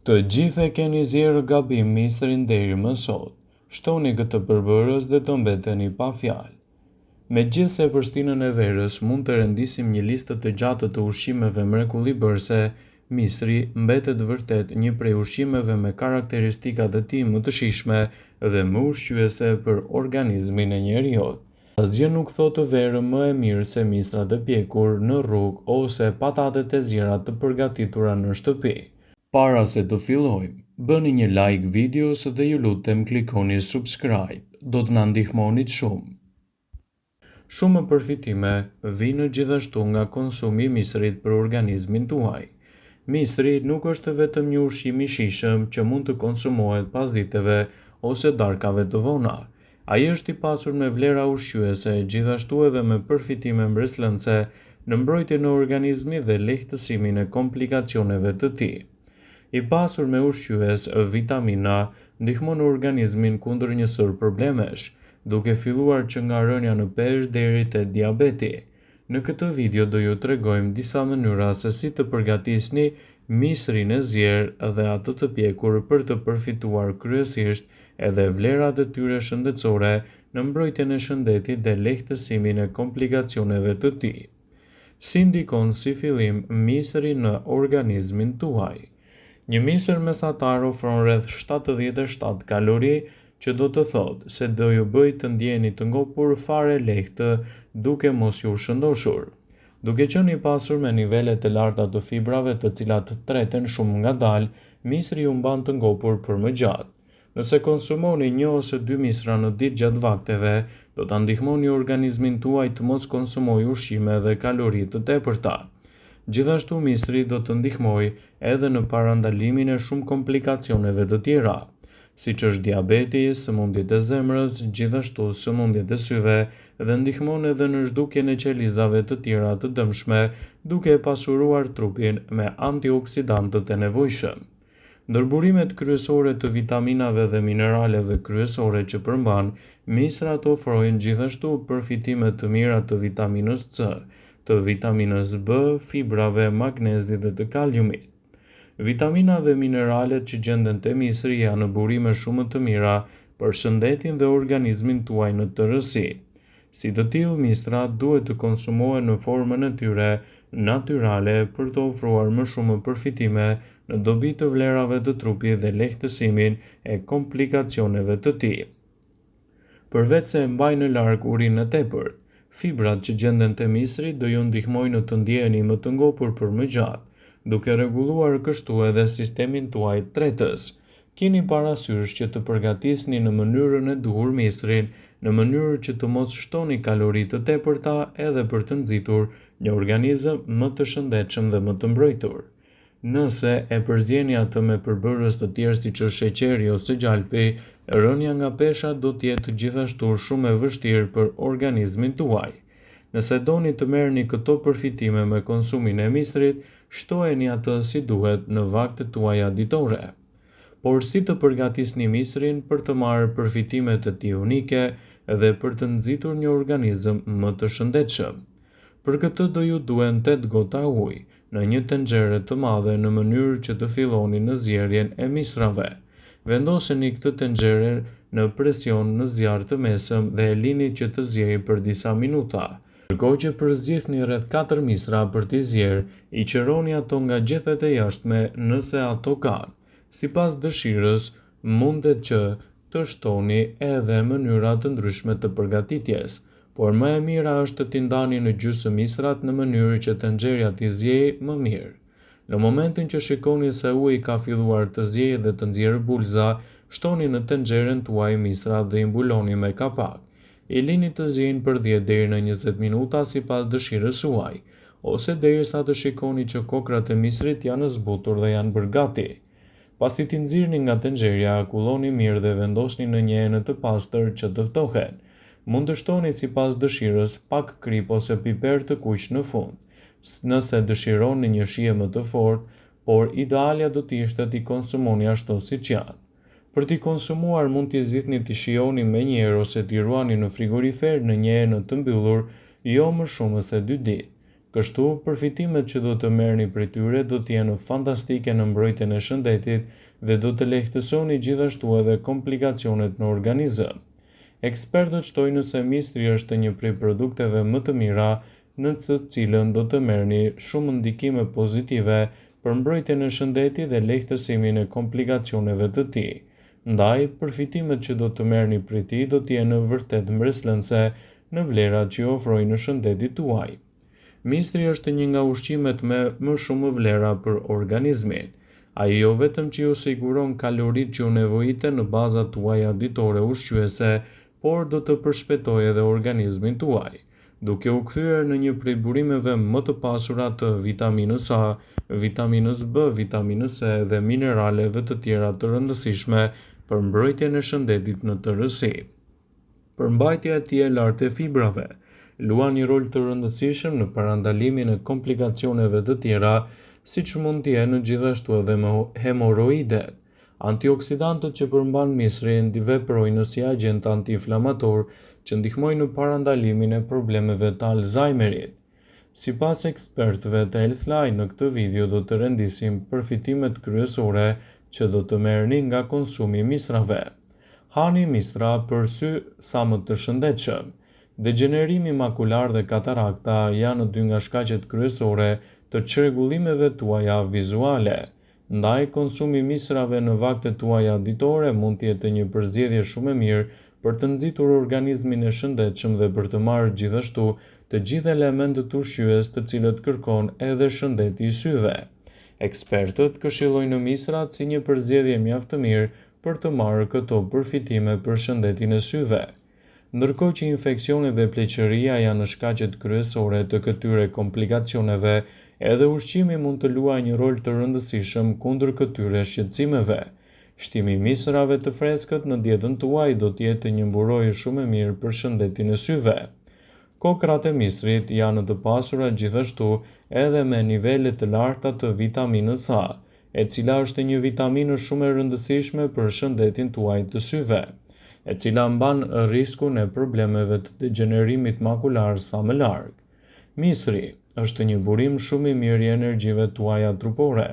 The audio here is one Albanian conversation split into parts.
Të gjithë e keni zjerë gabim misrin deri më sot. Shtoni këtë përbërës dhe të mbeteni pa fjalë. Megjithse përstinën e verës mund të rendisim një listë të gjatë të ushqimeve mrekullibërse, misri mbetet vërtet një prej ushqimeve me karakteristikat e tij më të shijshme dhe më ushqyese për organizmin e njerëzit. Asgjë nuk thotë verë më e mirë se misrat e pjekur në rrugë ose patatet e zjera të përgatitura në shtëpi. Para se të fillojmë, bëni një like videos dhe ju lutem klikoni subscribe, do të na ndihmonit shumë. Shumë përfitime vijnë gjithashtu nga konsumi i misrit për organizmin tuaj. Misri nuk është vetëm një ushqim i shijshëm që mund të konsumohet pas ditëve ose darkave të vona. Ai është i pasur me vlera ushqyese, gjithashtu edhe me përfitime mbreslënse në mbrojtjen e organizmit dhe lehtësimin e komplikacioneve të tij. I pasur me ushqyes vitamina ndihmon organizmin kundër një sër problemesh, duke filluar që nga rënja në peshë deri te diabeti. Në këtë video do ju tregojmë disa mënyra se si të përgatisni misrin e zjerë dhe atë të pjekur për të përfituar kryesisht edhe vlerat e tyre shëndetësore në mbrojtjen e shëndetit dhe lehtësimin e komplikacioneve të tij. Si ndikon si fillim misri në organizmin tuaj? Një misër mesatar ofron rreth 77 kalori, që do të thotë se do ju bëj të ndjeni të ngopur fare lehtë duke mos ju shëndoshur. Duke qenë i pasur me nivele të larta të fibrave të cilat treten shumë ngadalë, misri ju mban të ngopur për më gjatë. Nëse konsumoni 1 ose 2 misra në ditë gjatë vakteve, do ta ndihmoni organizmin tuaj të mos konsumojë ushqime dhe kalori të tepërta. Gjithashtu misri do të ndihmojë edhe në parandalimin e shumë komplikacioneve të tjera, siç është diabeti, sëmundjet e zemrës, gjithashtu sëmundjet e syve dhe ndihmon edhe në zhdukjen e qelizave të tjera të dëmshme, duke e pasuruar trupin me antioksidantët e nevojshëm. Ndërburimet kryesore të vitaminave dhe mineraleve kryesore që përmban, misrat ofrojnë gjithashtu përfitime të mira të vitaminës C, të vitaminës B, fibrave, magnezit dhe të kaliumit. Vitamina dhe mineralet që gjenden te misri janë burime shumë të mira për shëndetin dhe organizmin tuaj në tërësi. Si të tillë, misrat duhet të konsumohen në formën e tyre natyrale për të ofruar më shumë përfitime në dobi të vlerave të trupit dhe lehtësimin e komplikacioneve të tij. Përveç se mbajnë larg urinë e tepërt, fibrat që gjenden te misri do ju ndihmojnë të ndjeheni më të ngopur për më gjatë, duke rregulluar kështu edhe sistemin tuaj tretës. Keni parasysh që të përgatisni në mënyrën e duhur misrin, në mënyrë që të mos shtoni kalori të tepërta edhe për të nxitur një organizëm më të shëndetshëm dhe më të mbrojtur. Nëse e përzjeni atë me përbërës të tjerë siç është sheqeri ose gjalpi, rënja nga pesha do të jetë gjithashtu shumë e vështirë për organizmin tuaj. Nëse doni të merrni këto përfitime me konsumin e misrit, shtojeni atë si duhet në vaktet tuaja ditore. Por si të përgatisni misrin për të marrë përfitimet e tij unike dhe për të nxitur një organizëm më të shëndetshëm? Për këtë do ju duhen 8 gota ujë në një tenxhere të madhe në mënyrë që të filloni në zjerrjen e misrave. Vendoseni këtë tenxhere në presion në zjarr të mesëm dhe e lini që të zjejë për disa minuta. Ndërkohë që përzgjidhni rreth 4 misra për t'i zjerë, i qëroni ato nga gjethet e jashtme nëse ato kanë. Sipas dëshirës, mundet që të shtoni edhe mënyra të ndryshme të përgatitjes, por më e mira është t'i ndani në gjysmë misrat në mënyrë që tenxheria t'i zjejë më mirë. Në momentin që shikoni se uji ka filluar të zjejë dhe të nxjerrë bulza, shtoni në tenxherën tuaj misrat dhe i mbuloni me kapak. I lini të zjejnë për 10 deri në 20 minuta sipas dëshirës suaj, ose derisa të shikoni që kokrat e misrit janë zbutur dhe janë bërë gati. Pasi t'i nxirrni nga tenxheria, akulloni mirë dhe vendosni në një enë të pastër që të ftohen. Mund të shtoni sipas dëshirës pak krip ose piper të kuq në fund, nëse dëshironi një shije më të fortë, por idealja do të ishte t'i konsumoni ashtu siç janë. Për t'i konsumuar mund t'i zgjidhni t'i shijoni menjëherë ose t'i ruani në frigorifer në një enë të mbyllur jo më shumë se 2 ditë. Kështu, përfitimet që do të merrni prej tyre do të jenë fantastike në mbrojtjen e shëndetit dhe do të lehtësoni gjithashtu edhe komplikacionet në organizëm. Ekspertët shtojnë se mistri është një prej produkteve më të mira në të cilën do të merrni shumë ndikime pozitive për mbrojtjen e shëndetit dhe lehtësimin e komplikacioneve të tij. Ndaj, përfitimet që do të merrni prej tij do të jenë vërtet mbreslënse në vlerat që ofrojnë në shëndetit tuaj. Mistri është një nga ushqimet me më shumë vlera për organizmin. Ai jo vetëm që ju siguron kaloritë që ju nevojite në bazat tuaja ditore ushqyese, por do të përshpejtojë edhe organizmin tuaj, duke u kthyer në një prej burimeve më të pasura të vitaminës A, vitaminës B, vitaminës C dhe mineraleve të tjera të rëndësishme për mbrojtjen e shëndetit në tërësi. Përmbajtja e tij e lartë e fibrave luan një rol të rëndësishëm në parandalimin e komplikacioneve të tjera, siç mund të jenë gjithashtu edhe hemoroidet. Antioksidantët që përmban misrin veprojnë si agent antiinflamator që ndihmojnë në parandalimin e problemeve të Alzheimerit. Sipas ekspertëve të Healthline, në këtë video do të rendisim përfitimet kryesore që do të merrni nga konsumi i misrave. Hani misra për sy sa më të shëndetshëm. Degenerimi makular dhe katarakta janë dy nga shkaqet kryesore të çrregullimeve tuaja vizuale. Ndaj, konsumi i misrave në vaktet tuaja ditore mund të jetë një përzgjedhje shumë e mirë për të nxitur organizmin e shëndetshëm dhe për të marrë gjithashtu të gjithë elementët ushqyes të cilët kërkon edhe shëndeti i syve. Ekspertët këshillojnë misrat si një përzgjedhje mjaft të mirë për të marrë këto përfitime për shëndetin e syve. Ndërkohë që infeksionet dhe pleqëria janë shkaqet kryesore të këtyre komplikacioneve, edhe ushqimi mund të luajë një rol të rëndësishëm kundër këtyre shqetësimeve. Shtimi i misrave të freskët në dietën tuaj do të jetë një mburojë shumë e mirë për shëndetin e syve. Kokrat e misrit janë të pasura gjithashtu edhe me nivele të larta të vitaminës A, e cila është një vitaminë shumë e rëndësishme për shëndetin tuaj të syve, e cila mban riskun e problemeve të degenerimit makular sa më larg. Misri është një burim shumë i mirë i energjive tuaja trupore.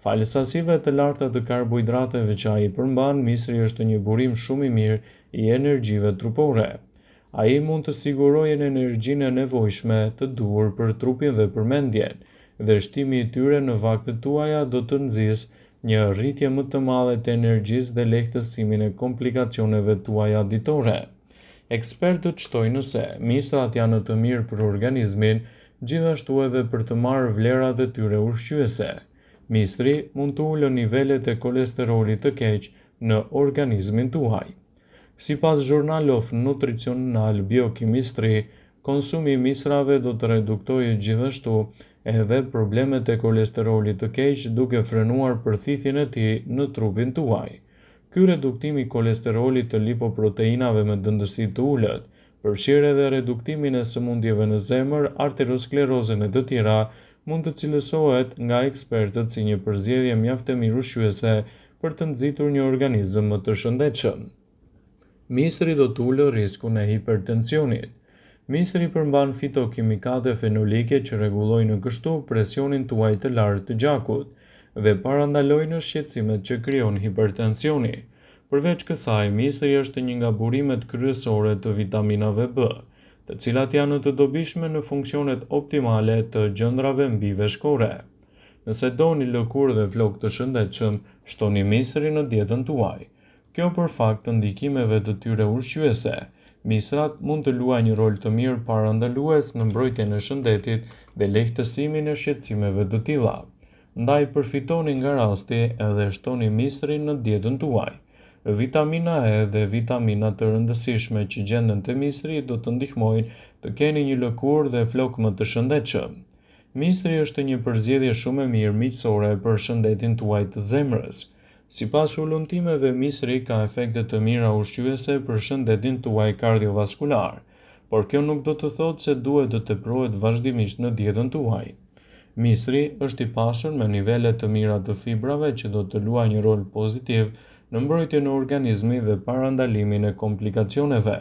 Falë sasive të larta të karbohidrateve që ai përmban, misri është një burim shumë i mirë i energjive trupore. Ai mund të sigurojë energjinë e nevojshme të duhur për trupin dhe për mendjen, dhe shtimi i tyre në vaktet tuaja do të nxjisë një rritje më të madhe të energjisë dhe lehtësimin e komplikacioneve tuaja ditore. Ekspertët shtojnë se misrat janë të mirë për organizmin, gjithashtu edhe për të marrë vlerat e tyre ushqyese. Misri mund të ulë nivelet e kolesterolit të keq në organizmin tuaj. Sipas Journal of Nutritional Biochemistry, konsumi i misrave do të reduktojë gjithashtu edhe problemet e kolesterolit të keq duke frenuar përthithjen e tij në trupin tuaj. Ky reduktim i kolesterolit të lipoproteinave me dëndësi të ulët përfshirë edhe reduktimin e sëmundjeve në zemër, arteriosklerozën e të tjera, mund të cilësohet nga ekspertët si një përzgjedhje mjaft e mirë ushqyese për të nxitur një organizëm më të shëndetshëm. Misri do të ulë riskun e hipertensionit. Misri përmban fitokimikate fenolike që rregullojnë kështu presionin tuaj të lartë të gjakut dhe parandalojnë shqetësimet që krijon hipertensioni. Përveç kësaj, misri është një nga burimet kryesore të vitaminave B, të cilat janë të dobishme në funksionet optimale të gjendrave mbiveshkore. Nëse doni lëkurë dhe flokë të shëndetshëm, shtoni misri në dietën tuaj. Kjo për fakt të ndikimeve të tyre ushqyese. Misrat mund të luajnë një rol të mirë parandalues në mbrojtjen e shëndetit dhe lehtësimin e shqetësimeve të tilla. Ndaj, përfitoni nga rasti edhe shtoni misrin në dietën tuaj. Vitamina E dhe vitamina të rëndësishme që gjenden te misri do të ndihmojnë të keni një lëkurë dhe flok më të shëndetshëm. Misri është një përzgjedhje shumë e mirë miqësore për shëndetin tuaj të zemrës. Sipas ullumtimeve, misri ka efekte të mira ushqyese për shëndetin tuaj kardiovaskular, por kjo nuk do të thotë se duhet të teprohet vazhdimisht në dietën tuaj. Misri është i pasur me nivele të mira të fibrave që do të luajë një rol pozitiv në mbrojtjen e organizmit dhe parandalimin e komplikacioneve.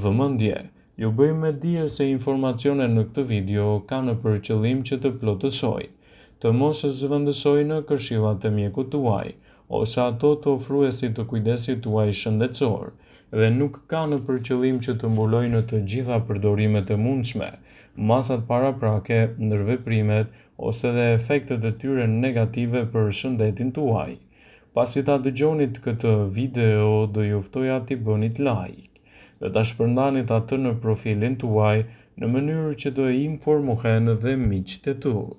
Vëmendje, Ju bëjmë dije se informacionet në këtë video kanë për qëllim që të plotësojnë, të mos zëvendësojnë në këshillat e mjekut tuaj, ose ato të ofruesit të kujdesit tuaj shëndetësor, dhe nuk kanë për qëllim që të mbulojnë në të gjitha përdorimet e mundshme, masat paraprake, ndërveprimet ose dhe efektet e tyre negative për shëndetin tuaj. Pasi ta dëgjonit këtë video, do ju ftoja t'i bënit like dhe ta shpërndanit atë në profilin tuaj në mënyrë që të informohen dhe miqtë e tu.